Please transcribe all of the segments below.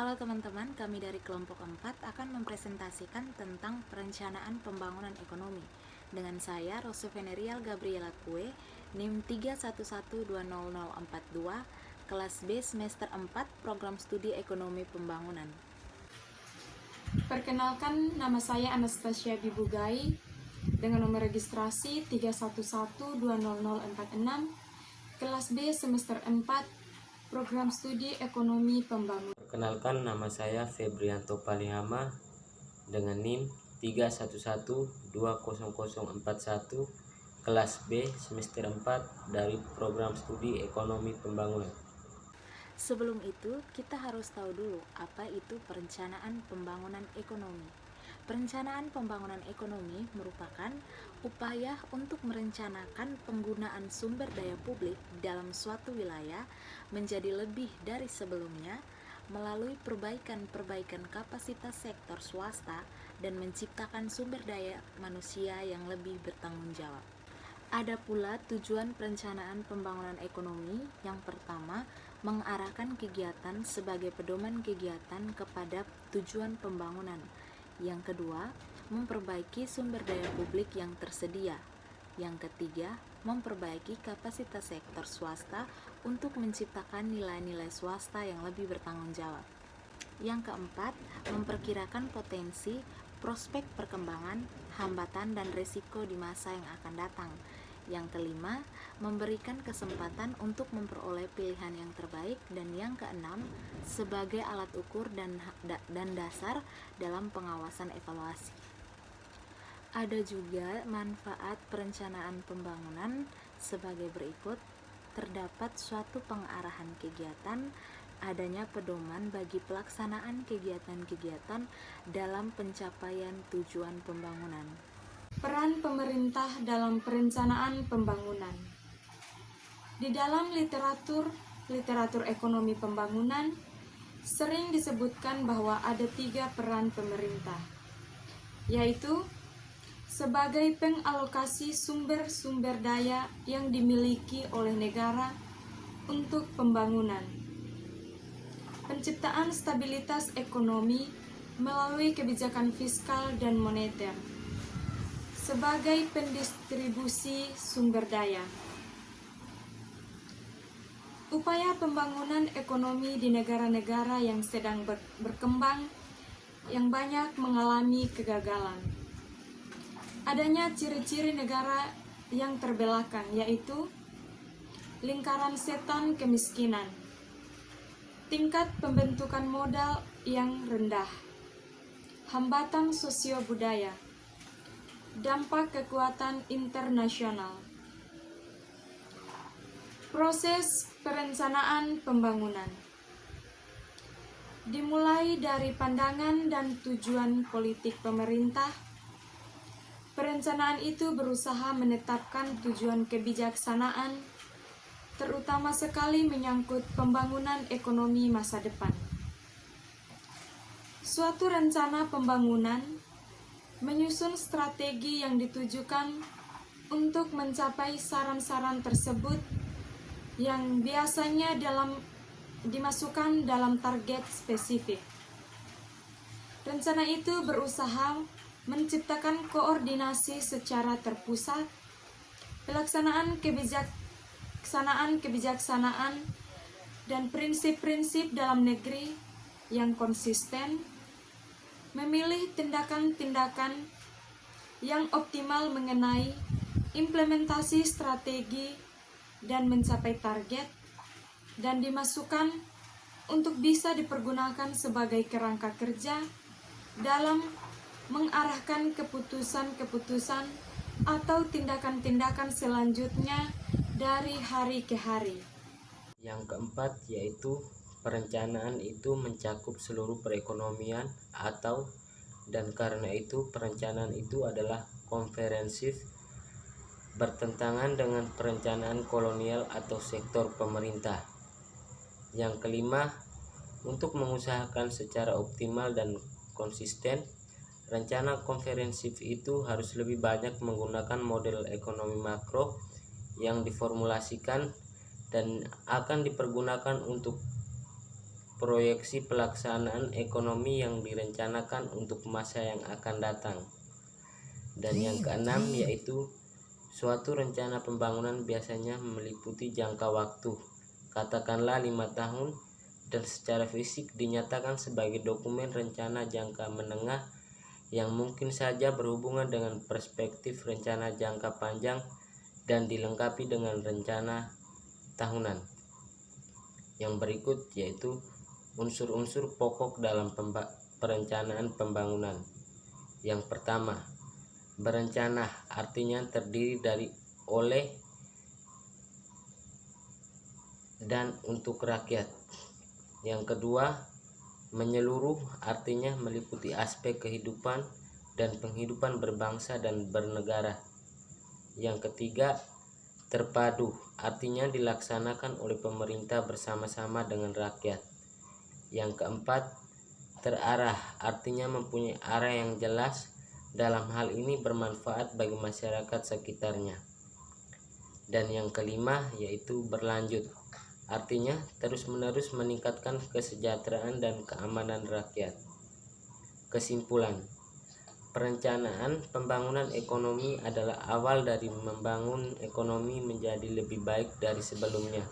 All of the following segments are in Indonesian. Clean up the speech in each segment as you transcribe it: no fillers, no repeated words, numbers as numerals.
Halo teman-teman, kami dari kelompok 4 akan mempresentasikan tentang perencanaan pembangunan ekonomi. Dengan saya, Rose Venerial Gabriela Kue, NIM 311200042, kelas B semester 4, Program Studi Ekonomi Pembangunan. Perkenalkan, nama saya Anastasia Bibugai dengan nomor registrasi 311200046, kelas B semester 4, Program Studi Ekonomi Pembangunan. Perkenalkan, nama saya Febrianto Palihama dengan NIM 311200041, kelas B semester 4 dari Program Studi Ekonomi Pembangunan. Sebelum itu, kita harus tahu dulu apa itu perencanaan pembangunan ekonomi. Perencanaan pembangunan ekonomi merupakan upaya untuk merencanakan penggunaan sumber daya publik dalam suatu wilayah menjadi lebih dari sebelumnya melalui perbaikan kapasitas sektor swasta dan menciptakan sumber daya manusia yang lebih bertanggung jawab. Ada pula tujuan perencanaan pembangunan ekonomi. Yang pertama, mengarahkan kegiatan sebagai pedoman kegiatan kepada tujuan pembangunan. Yang kedua, memperbaiki sumber daya publik yang tersedia. Yang ketiga, memperbaiki kapasitas sektor swasta untuk menciptakan nilai-nilai swasta yang lebih bertanggung jawab. Yang keempat, memperkirakan potensi, prospek perkembangan, hambatan dan risiko di masa yang akan datang. Yang kelima, memberikan kesempatan untuk memperoleh pilihan yang terbaik. Dan yang keenam, sebagai alat ukur dan dasar dalam pengawasan evaluasi. Ada juga manfaat perencanaan pembangunan sebagai berikut. Terdapat suatu pengarahan kegiatan, adanya pedoman bagi pelaksanaan kegiatan-kegiatan dalam pencapaian tujuan pembangunan. Peran pemerintah dalam perencanaan pembangunan. Di dalam literatur ekonomi pembangunan, sering disebutkan bahwa ada 3 peran pemerintah, yaitu sebagai pengalokasi sumber-sumber daya yang dimiliki oleh negara untuk pembangunan, penciptaan stabilitas ekonomi melalui kebijakan fiskal dan moneter, sebagai pendistribusi sumber daya. Upaya pembangunan ekonomi di negara-negara yang sedang berkembang yang banyak mengalami kegagalan. Adanya ciri-ciri negara yang terbelakang, yaitu lingkaran setan kemiskinan, tingkat pembentukan modal yang rendah, hambatan sosio-budaya, dampak kekuatan internasional. Proses perencanaan pembangunan dimulai dari pandangan dan tujuan politik pemerintah. Perencanaan itu berusaha menetapkan tujuan kebijaksanaan, terutama sekali menyangkut pembangunan ekonomi masa depan. Suatu rencana pembangunan menyusun strategi yang ditujukan untuk mencapai saran-saran tersebut yang biasanya dimasukkan dalam target spesifik. Rencana itu berusaha menciptakan koordinasi secara terpusat, pelaksanaan kebijaksanaan dan prinsip-prinsip dalam negeri yang konsisten, memilih tindakan-tindakan yang optimal mengenai implementasi strategi dan mencapai target, dan dimasukkan untuk bisa dipergunakan sebagai kerangka kerja dalam mengarahkan keputusan-keputusan atau tindakan-tindakan selanjutnya dari hari ke hari. Yang keempat yaitu perencanaan itu mencakup seluruh perekonomian dan karena itu perencanaan itu adalah komprehensif, bertentangan dengan perencanaan kolonial atau sektor pemerintah. Yang kelima, untuk mengusahakan secara optimal dan konsisten, rencana komprehensif itu harus lebih banyak menggunakan model ekonomi makro yang diformulasikan dan akan dipergunakan untuk proyeksi pelaksanaan ekonomi yang direncanakan untuk masa yang akan datang. Dan yang keenam yaitu suatu rencana pembangunan biasanya meliputi jangka waktu, katakanlah 5 tahun, dan secara fisik dinyatakan sebagai dokumen rencana jangka menengah yang mungkin saja berhubungan dengan perspektif rencana jangka panjang dan dilengkapi dengan rencana tahunan. Yang berikut yaitu unsur-unsur pokok dalam perencanaan pembangunan. Yang pertama, berencana artinya terdiri dari oleh dan untuk rakyat. Yang kedua, menyeluruh artinya meliputi aspek kehidupan dan penghidupan berbangsa dan bernegara. Yang ketiga, terpadu artinya dilaksanakan oleh pemerintah bersama-sama dengan rakyat. Yang keempat, terarah artinya mempunyai arah yang jelas, dalam hal ini bermanfaat bagi masyarakat sekitarnya. Dan yang kelima yaitu berlanjut, artinya terus-menerus meningkatkan kesejahteraan dan keamanan rakyat. Kesimpulan, perencanaan pembangunan ekonomi adalah awal dari membangun ekonomi menjadi lebih baik dari sebelumnya.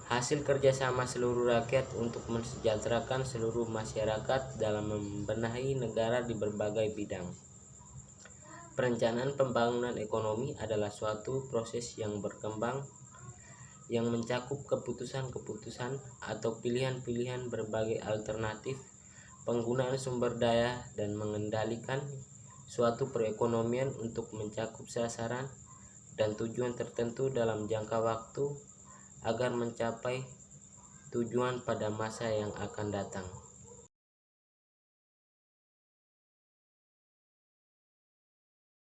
Hasil kerjasama seluruh rakyat untuk mensejahterakan seluruh masyarakat dalam membenahi negara di berbagai bidang. Perencanaan pembangunan ekonomi adalah suatu proses yang berkembang yang mencakup keputusan-keputusan atau pilihan-pilihan berbagai alternatif, penggunaan sumber daya, dan mengendalikan suatu perekonomian untuk mencakup sasaran dan tujuan tertentu dalam jangka waktu agar mencapai tujuan pada masa yang akan datang.